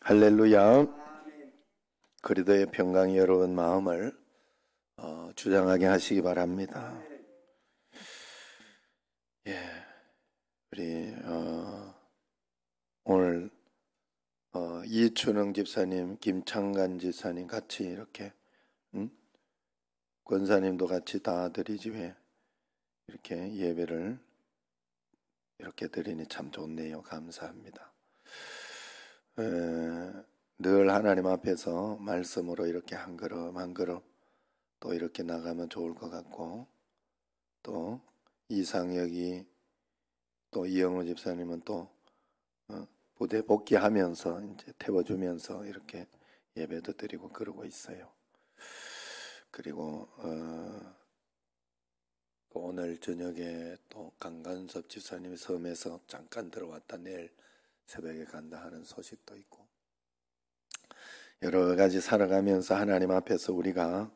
할렐루야. 그리스도의 평강이 여러분 마음을 주장하게 하시기 바랍니다. 우리 오늘 이춘흥 집사님, 김창간 집사님 같이 이렇게 권사님도 같이 다 저희 집에 이렇게 예배를 이렇게 드리니 참 좋네요. 감사합니다. 늘 하나님 앞에서 말씀으로 이렇게 한 걸음 한 걸음 또 이렇게 나가면 좋을 것 같고, 또 이상혁이 또 이영호 집사님은 또 부대 복귀하면서 이제 태워주면서 이렇게 예배도 드리고 그러고 있어요. 그리고 또 오늘 저녁에 또 강간섭 집사님이 섬에서 잠깐 들어왔다 내일 새벽에 간다 하는 소식도 있고, 여러 가지 살아가면서 하나님 앞에서 우리가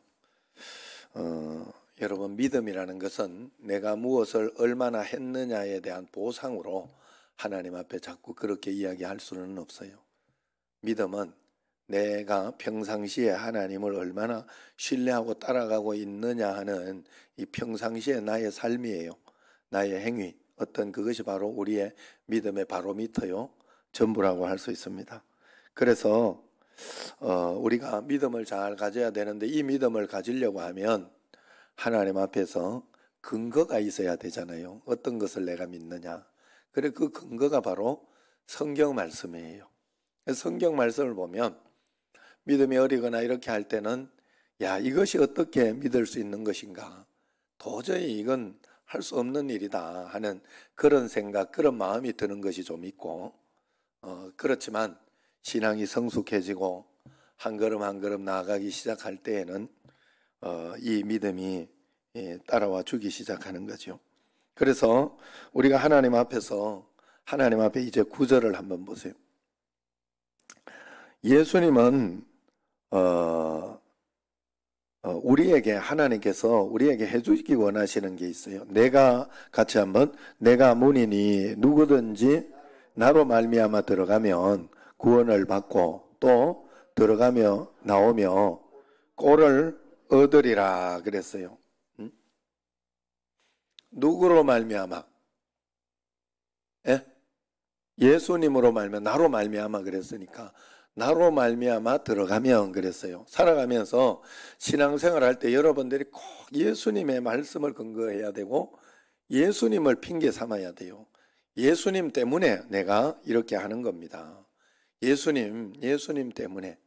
여러분, 믿음이라는 것은 내가 무엇을 얼마나 했느냐에 대한 보상으로 하나님 앞에 자꾸 그렇게 이야기할 수는 없어요. 믿음은 내가 평상시에 하나님을 얼마나 신뢰하고 따라가고 있느냐 하는 이 평상시에 나의 삶이에요. 나의 행위, 어떤 그것이 바로 우리의 믿음의 바로미터요, 전부라고 할 수 있습니다. 그래서 우리가 믿음을 잘 가져야 되는데, 이 믿음을 가지려고 하면 하나님 앞에서 근거가 있어야 되잖아요. 어떤 것을 내가 믿느냐. 그래, 그 근거가 바로 성경 말씀이에요. 성경 말씀을 보면 믿음이 어리거나 이렇게 할 때는 이것이 어떻게 믿을 수 있는 것인가, 도저히 이건 할 수 없는 일이다 하는 그런 생각, 그런 마음이 드는 것이 좀 있고, 그렇지만 신앙이 성숙해지고 한 걸음 한 걸음 나아가기 시작할 때에는 이 믿음이 따라와 주기 시작하는 거죠. 그래서 우리가 하나님 앞에서, 하나님 앞에 이제 구절을 한번 보세요. 예수님은 우리에게, 하나님께서 우리에게 해주기 원하시는 게 있어요. 내가 같이 한번, 내가 문이니 누구든지 나로 말미암아 들어가면 구원을 받고 또 들어가며 나오며 꼴을 얻으리라 그랬어요. 누구로 말미암아? 예수님으로 말미암아, 나로 말미암아 그랬으니까 나로 말미암아 들어가면 그랬어요. 살아가면서 신앙생활 할 때 여러분들이 꼭 예수님의 말씀을 근거해야 되고 예수님을 핑계 삼아야 돼요. 예수님 때문에 내가 이렇게 하는 겁니다. 예수님 때문에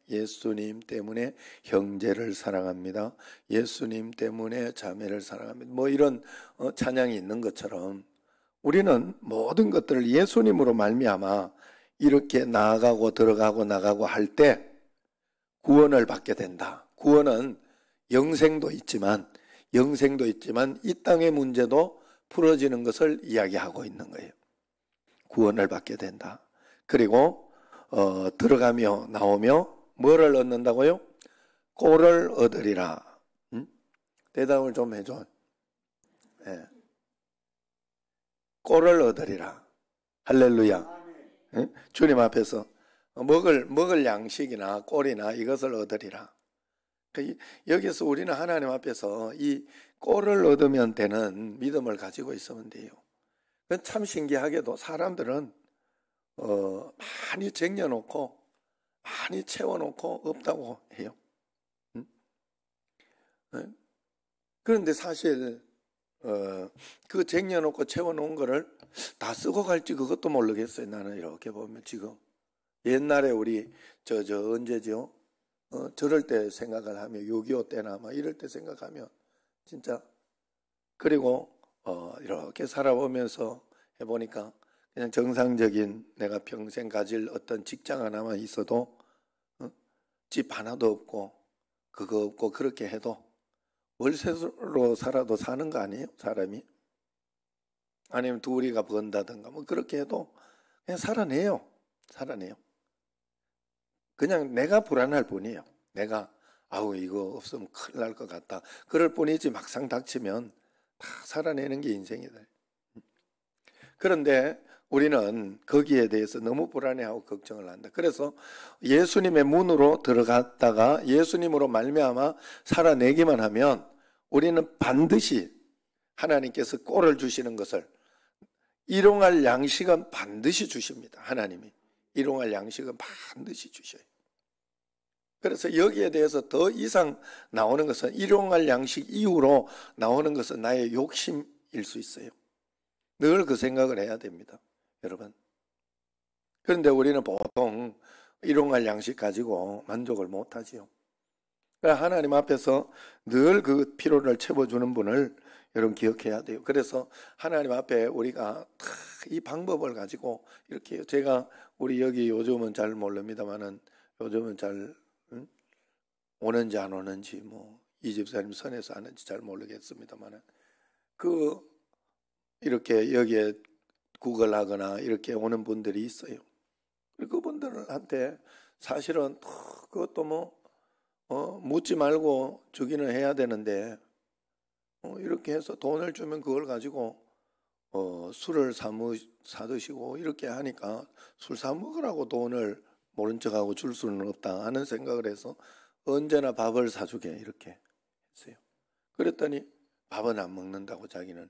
형제를 사랑합니다. 예수님 때문에 자매를 사랑합니다. 뭐 이런 찬양이 있는 것처럼 우리는 모든 것들을 예수님으로 말미암아 이렇게 나아가고 들어가고 나가고 할 때 구원을 받게 된다. 구원은 영생도 있지만 이 땅의 문제도 풀어지는 것을 이야기하고 있는 거예요. 구원을 받게 된다. 그리고 들어가며 나오며 뭐를 얻는다고요? 꼴을 얻으리라. 대답을 좀 해줘. 꼴을 얻으리라. 할렐루야. 주님 앞에서 먹을 양식이나 꼴이나 이것을 얻으리라. 여기서 우리는 하나님 앞에서 이 꼴을 얻으면 되는 믿음을 가지고 있으면 돼요. 참 신기하게도 사람들은 많이 쟁여놓고 많이 채워놓고 없다고 해요. 그런데 사실 그 쟁여놓고 채워놓은 거를 다 쓰고 갈지 그것도 모르겠어요. 나는 이렇게 보면 지금 옛날에 우리 언제죠? 저럴 때 생각을 하면 6.25 때나 막 이럴 때 생각하면 진짜, 그리고 이렇게 살아보면서 해보니까 그냥 정상적인 내가 평생 가질 어떤 직장 하나만 있어도 집 하나도 없고 그거 없고 그렇게 해도 월세로 살아도 사는 거 아니에요? 사람이? 아니면 둘이가 번다든가 뭐 그렇게 해도 그냥 살아내요. 그냥 내가 불안할 뿐이에요. 내가 이거 없으면 큰일 날 것 같다 그럴 뿐이지 막상 닥치면 다 살아내는 게 인생이다. 그런데 우리는 거기에 대해서 너무 불안해하고 걱정을 한다. 그래서 예수님의 문으로 들어갔다가 예수님으로 말미암아 살아내기만 하면 우리는 반드시 하나님께서 꼴을 주시는 것을, 일용할 양식은 반드시 주십니다. 하나님이 일용할 양식은 반드시 주셔요. 그래서 여기에 대해서 더 이상 나오는 것은, 일용할 양식 이후로 나오는 것은 나의 욕심일 수 있어요. 늘 그 생각을 해야 됩니다, 여러분. 그런데 우리는 보통 일용할 양식 가지고 만족을 못하지요. 그러니까 하나님 앞에서 늘 그 필요를 채워주는 분을 여러분 기억해야 돼요. 그래서 하나님 앞에 우리가 이 방법을 가지고 이렇게, 제가 우리 여기 요즘은 잘 모릅니다만은, 요즘은 잘 오는지 안 오는지, 뭐 이 집사님 선에서 하는지 잘 모르겠습니다만은, 이렇게 여기에 구걸하거나 이렇게 오는 분들이 있어요. 그분들한테 사실은 그것도 묻지 말고 주기는 해야 되는데, 이렇게 해서 돈을 주면 그걸 가지고 술을 사드시고 이렇게 하니까, 술 사 먹으라고 돈을 모른 척하고 줄 수는 없다 하는 생각을 해서 언제나 밥을 사주게 이렇게 했어요. 그랬더니 밥은 안 먹는다고, 자기는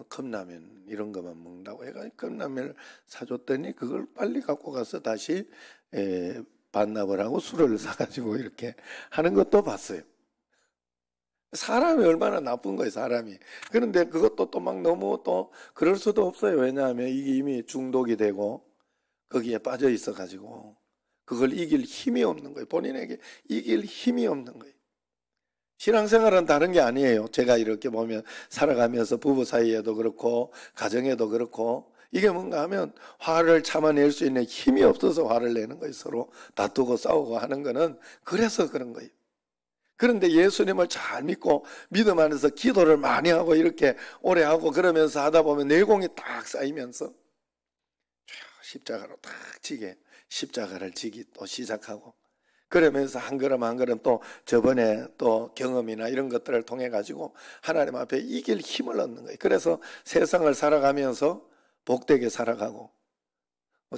컵라면 이런 것만 먹는다고 해가 컵라면을 사줬더니 그걸 빨리 갖고 가서 다시 반납을 하고 술을 사가지고 이렇게 하는 것도 봤어요. 사람이 얼마나 나쁜 거예요, 사람이. 그런데 그것도 또 막 너무 또 그럴 수도 없어요. 왜냐하면 이게 이미 중독이 되고 거기에 빠져 있어 가지고 그걸 이길 힘이 없는 거예요. 본인에게 이길 힘이 없는 거예요. 신앙생활은 다른 게 아니에요. 제가 이렇게 보면 살아가면서 부부 사이에도 그렇고 가정에도 그렇고, 이게 뭔가 하면 화를 참아낼 수 있는 힘이 없어서 화를 내는 거예요. 서로 다투고 싸우고 하는 거는 그래서 그런 거예요. 그런데 예수님을 잘 믿고 믿음 안에서 기도를 많이 하고 이렇게 오래 하고 그러면서 하다 보면 내공이 딱 쌓이면서 십자가로 딱 지게, 십자가를 지기 또 시작하고, 그러면서 한 걸음 한 걸음 또 저번에 또 경험이나 이런 것들을 통해 가지고 하나님 앞에 이길 힘을 얻는 거예요. 그래서 세상을 살아가면서 복되게 살아가고,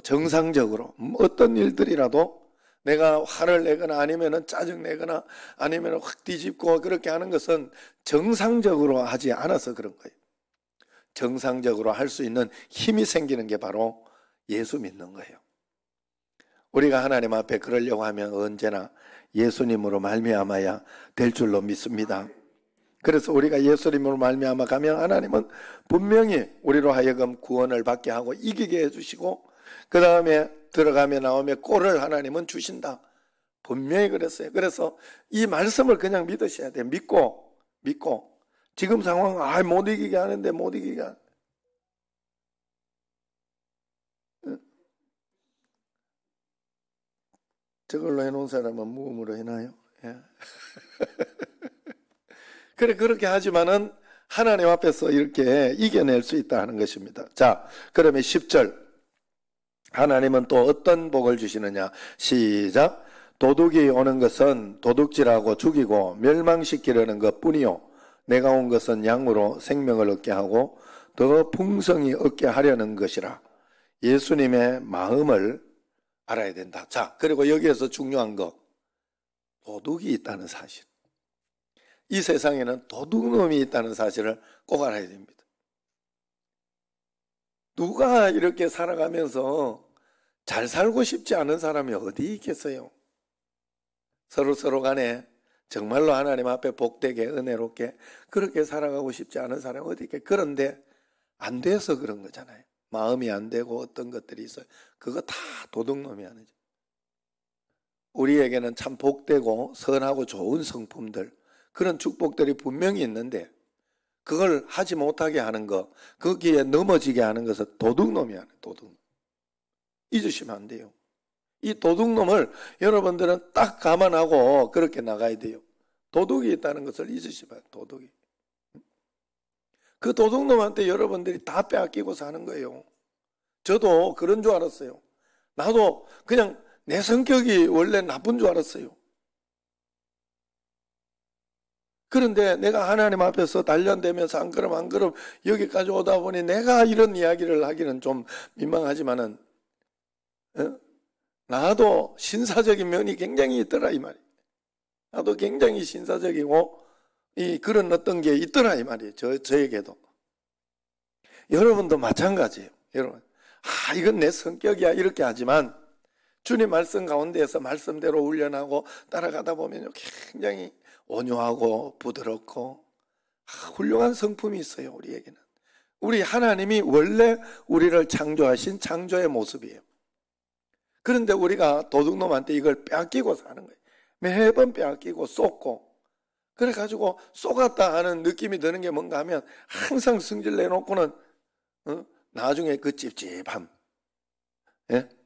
정상적으로 어떤 일들이라도 내가 화를 내거나 아니면은 짜증 내거나 아니면 확 뒤집고 그렇게 하는 것은 정상적으로 하지 않아서 그런 거예요. 정상적으로 할 수 있는 힘이 생기는 게 바로 예수 믿는 거예요. 우리가 하나님 앞에 그러려고 하면 언제나 예수님으로 말미암아야 될 줄로 믿습니다. 그래서 우리가 예수님으로 말미암아 가면 하나님은 분명히 우리로 하여금 구원을 받게 하고 이기게 해주시고, 그 다음에 들어가며 나오며 꼴을 하나님은 주신다. 분명히 그랬어요. 그래서 이 말씀을 그냥 믿으셔야 돼요. 믿고 지금 상황 못 이기게 하는데 못 이기게 하는데. 저걸로 해놓은 사람은 무음으로 해놔요. 예. 그래, 그렇게 하지만은 하나님 앞에서 이렇게 이겨낼 수 있다 하는 것입니다. 자, 그러면 10절. 하나님은 또 어떤 복을 주시느냐? 시작. 도둑이 오는 것은 도둑질하고 죽이고 멸망시키려는 것뿐이요, 내가 온 것은 양으로 생명을 얻게 하고 더 풍성히 얻게 하려는 것이라. 예수님의 마음을 알아야 된다. 자, 그리고 여기에서 중요한 거, 도둑이 있다는 사실. 이 세상에는 도둑놈이 있다는 사실을 꼭 알아야 됩니다. 누가 이렇게 살아가면서 잘 살고 싶지 않은 사람이 어디 있겠어요? 서로 간에 정말로 하나님 앞에 복되게 은혜롭게 그렇게 살아가고 싶지 않은 사람이 어디 있겠어요? 그런데 안 돼서 그런 거잖아요. 마음이 안 되고 어떤 것들이 있어요. 그거 다 도둑놈이 하는 거죠. 우리에게는 참 복되고 선하고 좋은 성품들, 그런 축복들이 분명히 있는데 그걸 하지 못하게 하는 것, 거기에 넘어지게 하는 것은 도둑놈이 하는, 도둑놈. 잊으시면 안 돼요. 이 도둑놈을 여러분들은 딱 감안하고 그렇게 나가야 돼요. 도둑이 있다는 것을 잊으시면 안 돼요. 도둑이. 그 도둑놈한테 여러분들이 다 빼앗기고 사는 거예요. 저도 그런 줄 알았어요. 나도 그냥 내 성격이 원래 나쁜 줄 알았어요. 그런데 내가 하나님 앞에서 단련되면서 한 걸음 한 걸음 여기까지 오다 보니 내가 이런 이야기를 하기는 좀 민망하지만은, 나도 신사적인 면이 굉장히 있더라 이 말이에요. 나도 굉장히 신사적이고 그런 어떤 게 있더라 이 말이에요. 저에게도. 여러분도 마찬가지예요. 여러분, 이건 내 성격이야 이렇게 하지만 주님 말씀 가운데에서 말씀대로 훈련하고 따라가다 보면 굉장히 온유하고 부드럽고 훌륭한 성품이 있어요. 우리에게는. 우리 하나님이 원래 우리를 창조하신 창조의 모습이에요. 그런데 우리가 도둑놈한테 이걸 빼앗기고 사는 거예요. 매번 빼앗기고 쏟고, 그래가지고 쏘갔다 하는 느낌이 드는 게 뭔가 하면 항상 성질 내놓고는 나중에 그 찝찝함,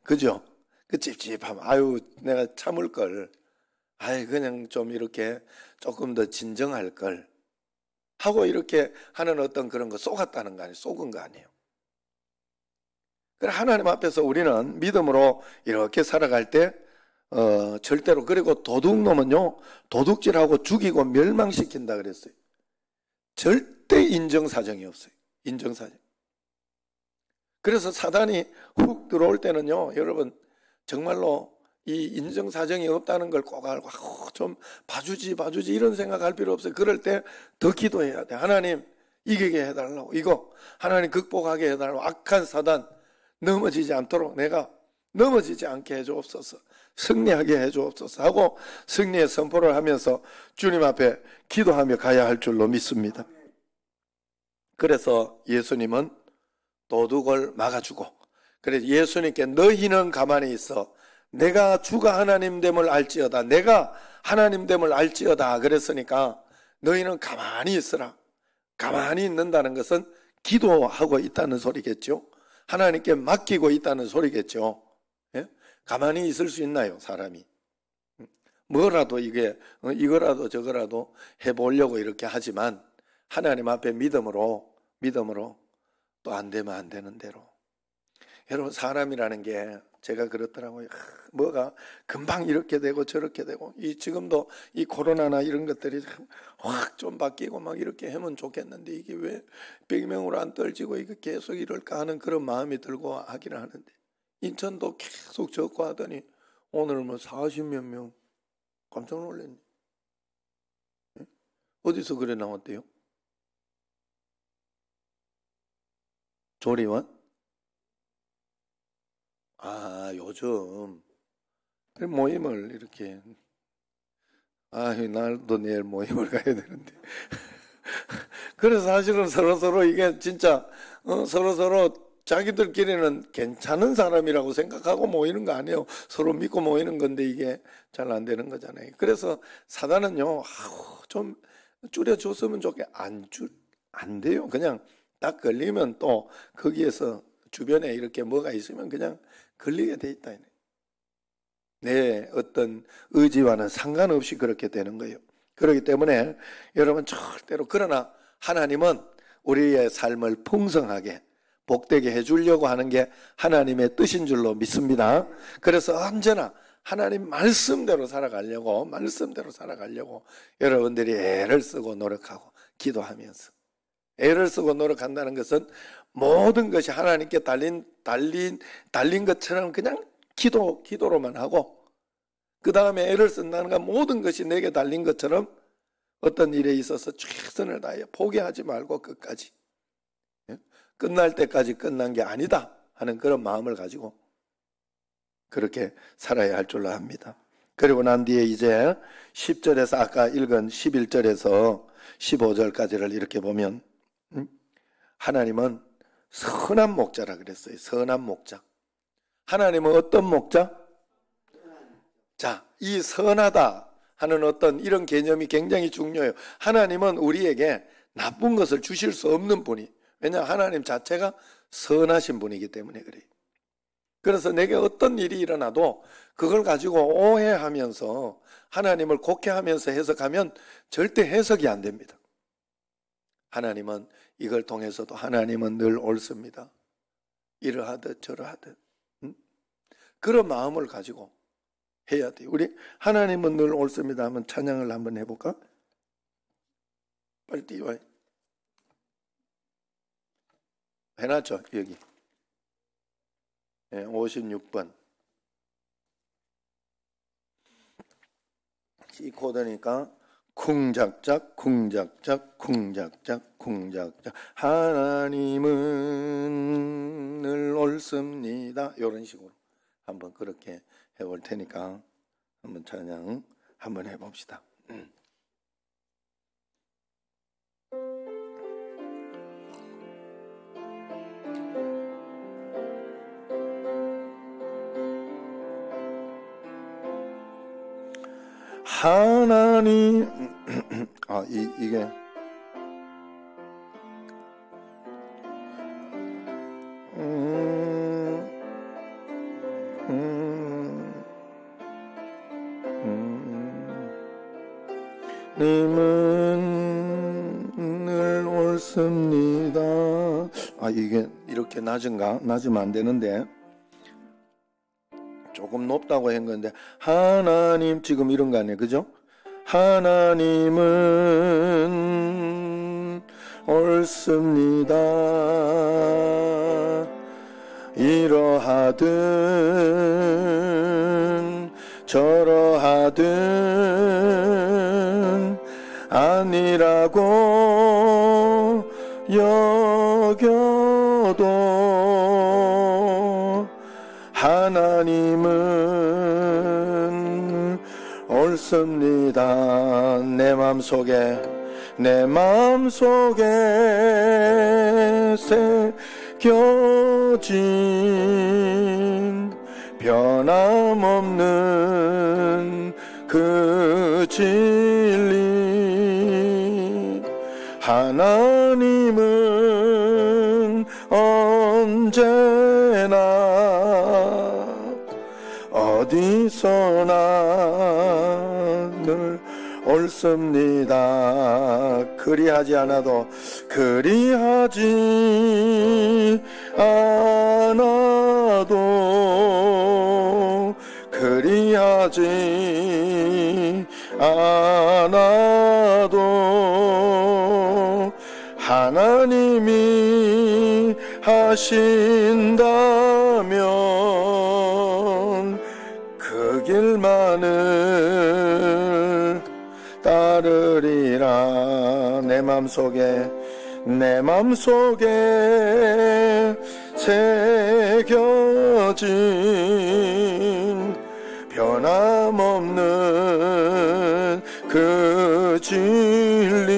그죠? 그 찝찝함, 아유 내가 참을 걸, 그냥 좀 이렇게 조금 더 진정할 걸 하고 이렇게 하는 어떤 그런 거 쏘갔다는 거 아니에요. 쏘은 거 아니에요. 그래 하나님 앞에서 우리는 믿음으로 이렇게 살아갈 때 절대로, 그리고 도둑놈은요 도둑질하고 죽이고 멸망시킨다 그랬어요. 절대 인정사정이 없어요. 인정사정. 그래서 사단이 훅 들어올 때는요 여러분 정말로 이 인정사정이 없다는 걸 꼭 알고 좀 봐주지 이런 생각할 필요 없어요. 그럴 때 더 기도해야 돼. 하나님 이기게 해달라고, 이거 하나님 극복하게 해달라고, 악한 사단 넘어지지 않도록 내가 넘어지지 않게 해주옵소서, 승리하게 해주옵소서 하고 승리의 선포를 하면서 주님 앞에 기도하며 가야 할 줄로 믿습니다. 그래서 예수님은 도둑을 막아주고, 그래서 예수님께 너희는 가만히 있어, 내가 주가 하나님됨을 알지어다, 내가 하나님됨을 알지어다 그랬으니까 너희는 가만히 있으라. 가만히 있는다는 것은 기도하고 있다는 소리겠죠. 하나님께 맡기고 있다는 소리겠죠. 예? 가만히 있을 수 있나요 사람이? 뭐라도 이거라도 저거라도 해보려고 이렇게 하지만 하나님 앞에 믿음으로 또 안 되면 안 되는 대로. 여러분 사람이라는 게 제가 그렇더라고요. 뭐가 금방 이렇게 되고 저렇게 되고, 지금도 이 코로나나 이런 것들이 확 좀 바뀌고 막 이렇게 하면 좋겠는데 이게 왜 100명으로 안 떨어지고 이게 계속 이럴까 하는 그런 마음이 들고 하기는 하는데, 인천도 계속 적고 하더니 오늘 뭐 40몇 명, 깜짝 놀랐네. 어디서 그래 나왔대요? 조리원? 요즘 모임을 이렇게, 날도 내일 모임을 가야 되는데 그래서 사실은 서로 이게 진짜 서로 자기들끼리는 괜찮은 사람이라고 생각하고 모이는 거 아니에요. 서로 믿고 모이는 건데 이게 잘 안 되는 거잖아요. 그래서 사단은요 좀 줄여줬으면 좋게 안 돼요. 그냥 딱 걸리면 또 거기에서 주변에 이렇게 뭐가 있으면 그냥 걸리게 돼 있다. 내 어떤 의지와는 상관없이 그렇게 되는 거예요. 그렇기 때문에 여러분 절대로, 그러나 하나님은 우리의 삶을 풍성하게 복되게 해주려고 하는 게 하나님의 뜻인 줄로 믿습니다. 그래서 언제나 하나님 말씀대로 살아가려고 여러분들이 애를 쓰고 노력하고 기도하면서, 애를 쓰고 노력한다는 것은 모든 것이 하나님께 달린 것처럼 그냥 기도로만 하고, 그 다음에 애를 쓴다는 건 모든 것이 내게 달린 것처럼 어떤 일에 있어서 최선을 다해 포기하지 말고 끝까지, 끝날 때까지 끝난 게 아니다 하는 그런 마음을 가지고 그렇게 살아야 할 줄로 합니다. 그리고 난 뒤에 이제 10절에서 아까 읽은 11절에서 15절까지를 이렇게 보면 하나님은 선한 목자라 그랬어요. 선한 목자. 하나님은 어떤 목자? 자, 이 선하다 하는 어떤 이런 개념이 굉장히 중요해요. 하나님은 우리에게 나쁜 것을 주실 수 없는 분이, 왜냐하면 하나님 자체가 선하신 분이기 때문에 그래요. 그래서 내게 어떤 일이 일어나도 그걸 가지고 오해하면서 하나님을 곡해하면서 해석하면 절대 해석이 안 됩니다. 하나님은 이걸 통해서도 하나님은 늘 옳습니다. 이러하듯 저러하듯 그런 마음을 가지고 해야 돼요. 우리 하나님은 늘 옳습니다 하면 찬양을 한번 해볼까? 빨리 띄워요. 해놨죠, 여기. 56번. C 코드니까 쿵작작 쿵작작 쿵작작 쿵작작 하나님은 늘 옳습니다. 이런 식으로 한번 그렇게 해볼 테니까 한번 찬양 한번 해봅시다. 하나님 이게 님은 늘 옳습니다. 이게 이렇게 낮은가? 낮으면 안 되는데 조금 높다고 한 건데 하나님 지금 이런 거 아니에요, 그죠? 하나님은 옳습니다. 이러하든 저러하든 아니라고 여겨도 하나님은 옳습니다. 내 마음속에 새겨진 변함없는 그 진리 하나님은 언제나 어디서나 늘 옳습니다. 그리하지 않아도 그리하지 않아도 그리하지 않아도 하나님이 하신다면 그 길만을 따르리라. 내 맘속에 새겨진 변함없는 그 진리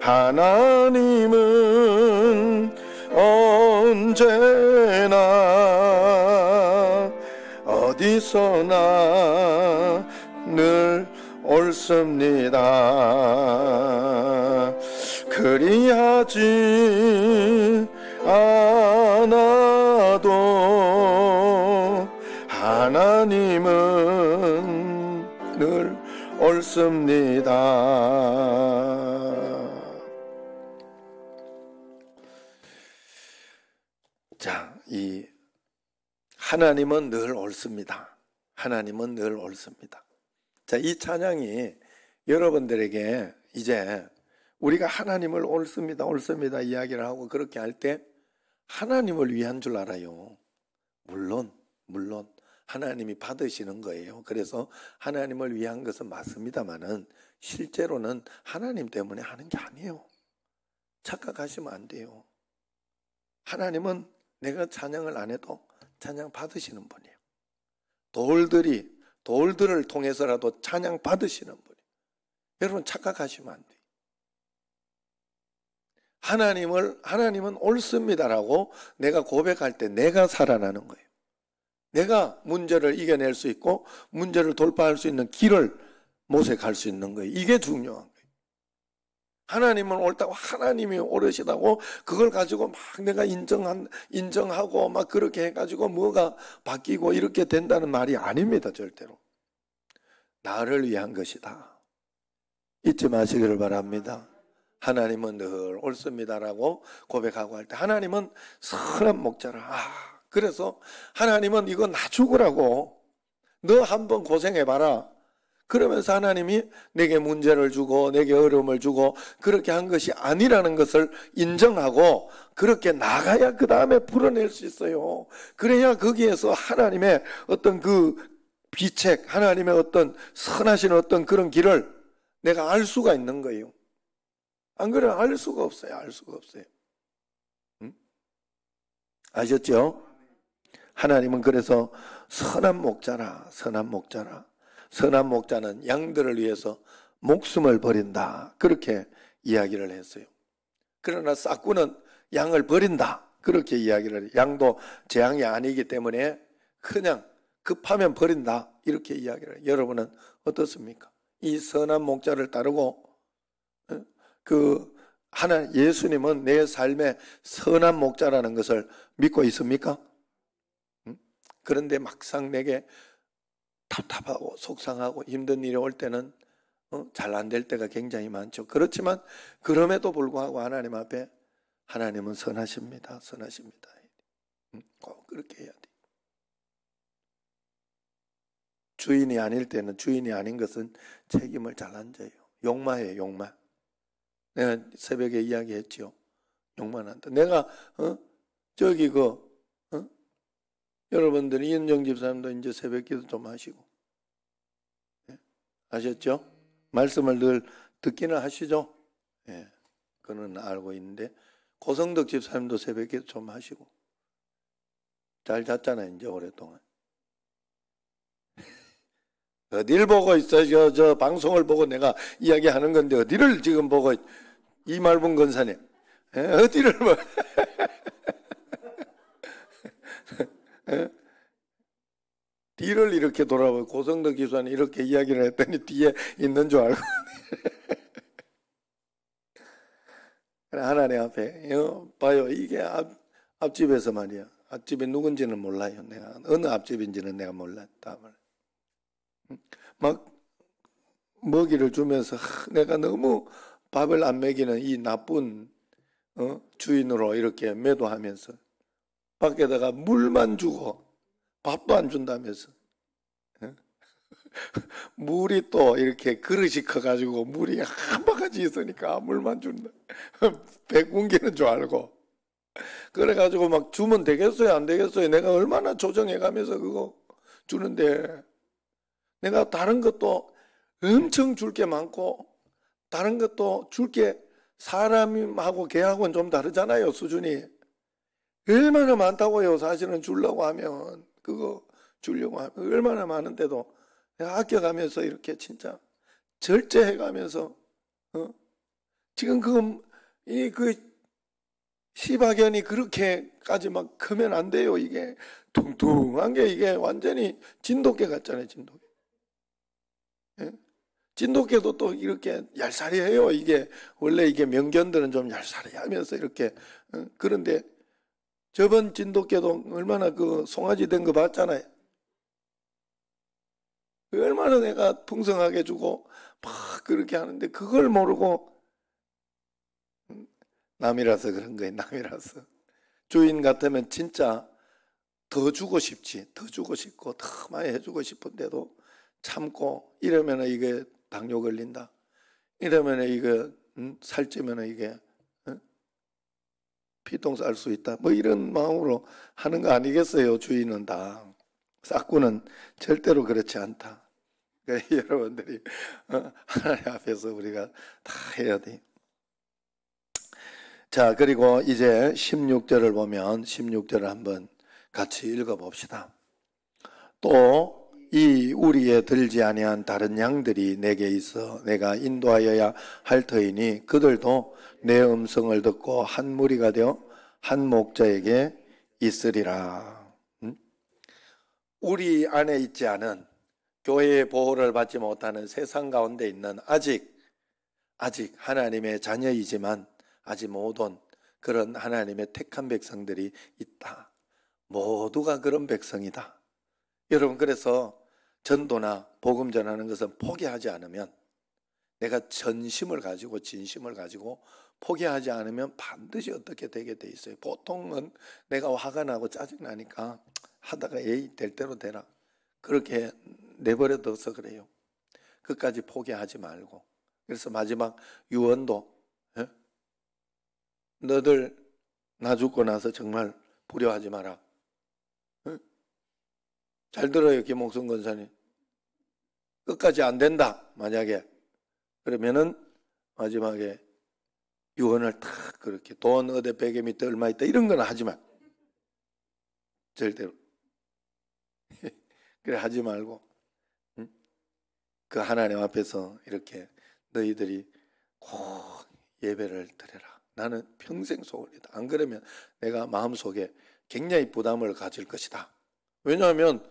하나님은 언제나 어디서나 늘 옳습니다. 그리하지 않아도 하나님은 늘 옳습니다. 자, 이 하나님은 늘 옳습니다. 하나님은 늘 옳습니다. 자, 이 찬양이 여러분들에게 이제 우리가 하나님을 옳습니다, 옳습니다 이야기를 하고 그렇게 할 때 하나님을 위한 줄 알아요. 물론 하나님이 받으시는 거예요. 그래서 하나님을 위한 것은 맞습니다만은 실제로는 하나님 때문에 하는 게 아니에요. 착각하시면 안 돼요. 하나님은 내가 찬양을 안 해도 찬양 받으시는 분이에요. 돌들을 통해서라도 찬양 받으시는 분이에요. 여러분 착각하시면 안 돼요. 하나님은 옳습니다라고 내가 고백할 때 내가 살아나는 거예요. 내가 문제를 이겨낼 수 있고 문제를 돌파할 수 있는 길을 모색할 수 있는 거예요. 이게 중요한 거예요. 하나님은 옳다고 하나님이 옳으시다고 그걸 가지고 막 내가 인정하고 막 그렇게 해가지고 뭐가 바뀌고 이렇게 된다는 말이 아닙니다. 절대로. 나를 위한 것이다. 잊지 마시기를 바랍니다. 하나님은 늘 옳습니다라고 고백하고 할 때 하나님은 선한 목자라. 그래서 하나님은 이거 나 죽으라고 너 한번 고생해봐라. 그러면서 하나님이 내게 문제를 주고 내게 어려움을 주고 그렇게 한 것이 아니라는 것을 인정하고 그렇게 나가야 그 다음에 풀어낼 수 있어요. 그래야 거기에서 하나님의 어떤 그 비책, 하나님의 어떤 선하신 어떤 그런 길을 내가 알 수가 있는 거예요. 안 그래 알 수가 없어요. 알 수가 없어요. 응? 아셨죠? 하나님은 그래서 선한 목자라, 선한 목자라. 선한 목자는 양들을 위해서 목숨을 버린다. 그렇게 이야기를 했어요. 그러나 싹구는 양을 버린다. 그렇게 이야기를 해요. 양도 재앙이 아니기 때문에 그냥 급하면 버린다. 이렇게 이야기를 해요. 여러분은 어떻습니까? 이 선한 목자를 따르고 예수님은 내 삶의 선한 목자라는 것을 믿고 있습니까? 그런데 막상 내게 답답하고 속상하고 힘든 일이 올 때는 잘 안 될 때가 굉장히 많죠. 그렇지만 그럼에도 불구하고 하나님 앞에 하나님은 선하십니다. 선하십니다. 꼭 그렇게 해야 돼요. 주인이 아닐 때는 주인이 아닌 것은 책임을 잘 안 져요. 욕마예요. 욕마. 내가 새벽에 이야기했죠. 욕만 한다. 내가 여러분들 이은정 집사님도 이제 새벽기도 좀 하시고 아셨죠? 말씀을 늘 듣기는 하시죠? 예, 그는 알고 있는데 고성덕 집사님도 새벽기도 좀 하시고 잘 잤잖아요. 이제 오랫동안. 어딜 보고 있어? 저 방송을 보고 내가 이야기하는 건데 어디를 지금 보고 이말분 권사님 어디를 뭐 뒤를 이렇게 돌아보고 고성덕 기수는 이렇게 이야기를 했더니 뒤에 있는 줄 알고 하나님 앞에 봐요. 이게 앞집에서 말이야. 앞집에 누군지는 몰라요. 내가 어느 앞집인지는 내가 몰라. 막 먹이를 주면서 내가 너무 밥을 안 먹이는 이 나쁜 주인으로 이렇게 매도하면서 밖에다가 물만 주고 밥도 안 준다면서 물이 또 이렇게 그릇이 커가지고 물이 한 바가지 있으니까 물만 준다. 배 굶기는 줄 알고 그래가지고 막 주면 되겠어요 안 되겠어요. 내가 얼마나 조정해가면서 그거 주는데 내가 다른 것도 엄청 줄 게 많고 다른 것도 줄 게 사람하고 개하고는 좀 다르잖아요. 수준이 얼마나 많다고요. 사실은 주려고 하면 그거 주려고 하면 얼마나 많은데도 내가 아껴가면서 이렇게 진짜 절제해가면서 지금 그 시바견이 그렇게까지 막 크면 안 돼요. 이게 퉁퉁한 게 이게 완전히 진돗개 같잖아요. 진돗개. 예? 진돗개도 또 이렇게 얄살이해요. 이게 원래 이게 명견들은 좀 얄살이하면서 이렇게 그런데 저번 진돗개도 얼마나 그 송아지 된 거 봤잖아요. 얼마나 내가 풍성하게 주고 막 그렇게 하는데 그걸 모르고 남이라서 그런 거예요. 남이라서. 주인 같으면 진짜 더 주고 싶지. 더 주고 싶고 더 많이 해주고 싶은데도 참고 이러면 이게 당뇨 걸린다. 이러면 이게 살찌면 이게 피똥 쌀 수 있다. 뭐 이런 마음으로 하는 거 아니겠어요. 주인은 다. 싹구는 절대로 그렇지 않다. 그러니까 여러분들이 하나님 앞에서 우리가 다 해야 돼. 자, 그리고 이제 16절을 보면 16절을 한번 같이 읽어봅시다. 또 이 우리에 들지 아니한 다른 양들이 내게 있어 내가 인도하여야 할 터이니 그들도 내 음성을 듣고 한 무리가 되어 한 목자에게 있으리라. 우리 안에 있지 않은 교회의 보호를 받지 못하는 세상 가운데 있는 아직 하나님의 자녀이지만 아직 못 온 그런 하나님의 택한 백성들이 있다. 모두가 그런 백성이다. 여러분, 그래서 전도나 복음 전하는 것은 포기하지 않으면, 내가 전심을 가지고 진심을 가지고 포기하지 않으면 반드시 어떻게 되게 돼 있어요. 보통은 내가 화가 나고 짜증나니까 하다가 에이 될 대로 되라 그렇게 내버려둬서 그래요. 끝까지 포기하지 말고. 그래서 마지막 유언도 너들 나 죽고 나서 정말 불효하지 마라. 잘 들어요, 김옥순 권사님. 끝까지 안 된다, 만약에. 그러면은 마지막에 유언을 탁 그렇게 돈 어디 베개 밑에 얼마 있다 이런 건 하지 마. 절대로. 그래 하지 말고 그 하나님 앞에서 이렇게 너희들이 꼭 예배를 드려라. 나는 평생 소원이다. 안 그러면 내가 마음속에 굉장히 부담을 가질 것이다. 왜냐하면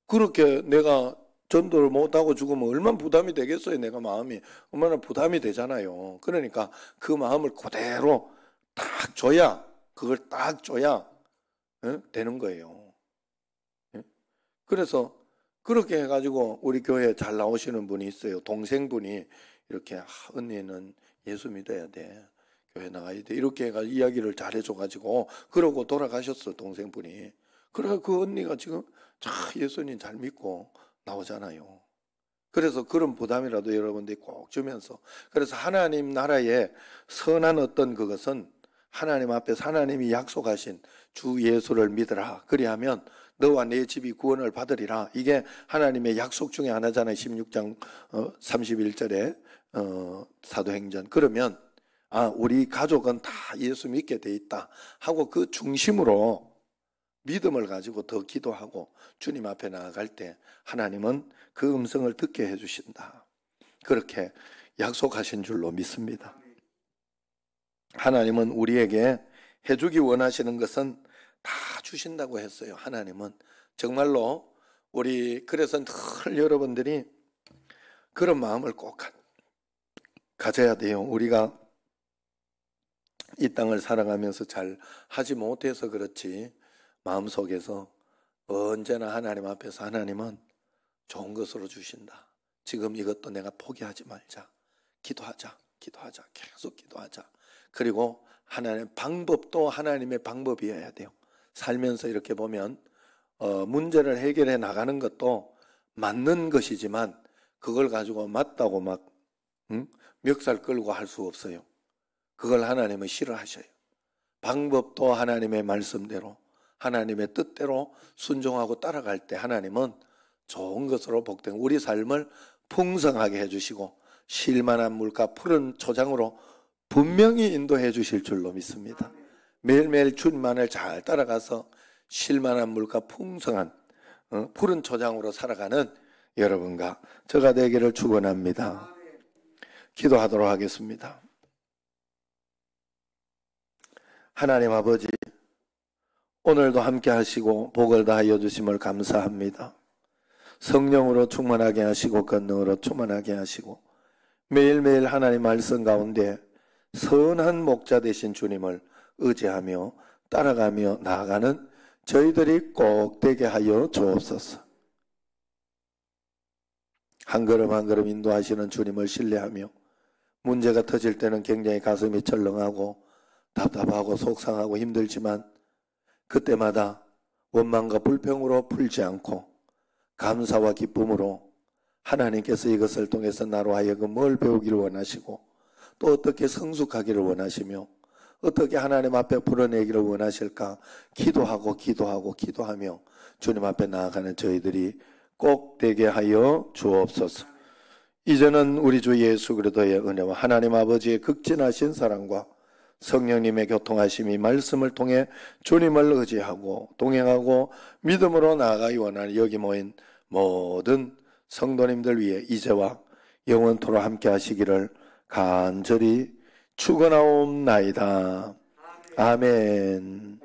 그렇게 내가 전도를 못하고 죽으면 얼마나 부담이 되겠어요. 내가 마음이 얼마나 부담이 되잖아요. 그러니까 그 마음을 그대로 딱 줘야, 그걸 딱 줘야 되는 거예요. 그래서 그렇게 해가지고 우리 교회에 잘 나오시는 분이 있어요. 동생분이 이렇게 언니는 예수 믿어야 돼. 교회 나가야 돼. 이렇게 해가지고 이야기를 잘 해줘가지고 그러고 돌아가셨어, 동생분이. 그래 그 언니가 지금 예수님 잘 믿고 나오잖아요. 그래서 그런 부담이라도 여러분들이 꼭 주면서, 그래서 하나님 나라의 선한 어떤 그것은 하나님 앞에서 하나님이 약속하신 주 예수를 믿으라. 그리하면 너와 내 집이 구원을 받으리라. 이게 하나님의 약속 중에 하나잖아요. 16장 31절에 사도행전. 그러면 우리 가족은 다 예수 믿게 돼 있다 하고 그 중심으로 믿음을 가지고 더 기도하고 주님 앞에 나아갈 때 하나님은 그 음성을 듣게 해주신다. 그렇게 약속하신 줄로 믿습니다. 하나님은 우리에게 해주기 원하시는 것은 다 주신다고 했어요. 하나님은 정말로 그래서 늘 여러분들이 그런 마음을 꼭 가져야 돼요. 우리가 이 땅을 살아가면서 잘 하지 못해서 그렇지 마음속에서 언제나 하나님 앞에서 하나님은 좋은 것으로 주신다. 지금 이것도 내가 포기하지 말자. 기도하자. 계속 기도하자. 그리고 하나님의 방법도 하나님의 방법이어야 돼요. 살면서 이렇게 보면 문제를 해결해 나가는 것도 맞는 것이지만 그걸 가지고 맞다고 막 멱살 끌고 할 수 없어요. 그걸 하나님은 싫어하셔요. 방법도 하나님의 말씀대로 하나님의 뜻대로 순종하고 따라갈 때 하나님은 좋은 것으로 복된 우리 삶을 풍성하게 해주시고 쉴만한 물가 푸른 초장으로 분명히 인도해 주실 줄로 믿습니다. 매일매일 주님만을 잘 따라가서 쉴만한 물가 풍성한 푸른 초장으로 살아가는 여러분과 저가 되기를 축원합니다. 기도하도록 하겠습니다. 하나님 아버지, 오늘도 함께 하시고 복을 다하여 주심을 감사합니다. 성령으로 충만하게 하시고 권능으로 충만하게 하시고 매일매일 하나님 말씀 가운데 선한 목자 되신 주님을 의지하며 따라가며 나아가는 저희들이 꼭 되게 하여 주옵소서. 한 걸음 한 걸음 인도하시는 주님을 신뢰하며 문제가 터질 때는 굉장히 가슴이 철렁하고 답답하고 속상하고 힘들지만 그때마다 원망과 불평으로 풀지 않고 감사와 기쁨으로 하나님께서 이것을 통해서 나로 하여금 뭘 배우기를 원하시고 또 어떻게 성숙하기를 원하시며 어떻게 하나님 앞에 풀어내기를 원하실까 기도하며 주님 앞에 나아가는 저희들이 꼭 되게 하여 주옵소서. 이제는 우리 주 예수 그리스도의 은혜와 하나님 아버지의 극진하신 사랑과 성령님의 교통하심이 말씀을 통해 주님을 의지하고 동행하고 믿음으로 나아가기 원하는 여기 모인 모든 성도님들 위해 이제와 영원토록 함께 하시기를 간절히 축원하옵나이다. 아멘.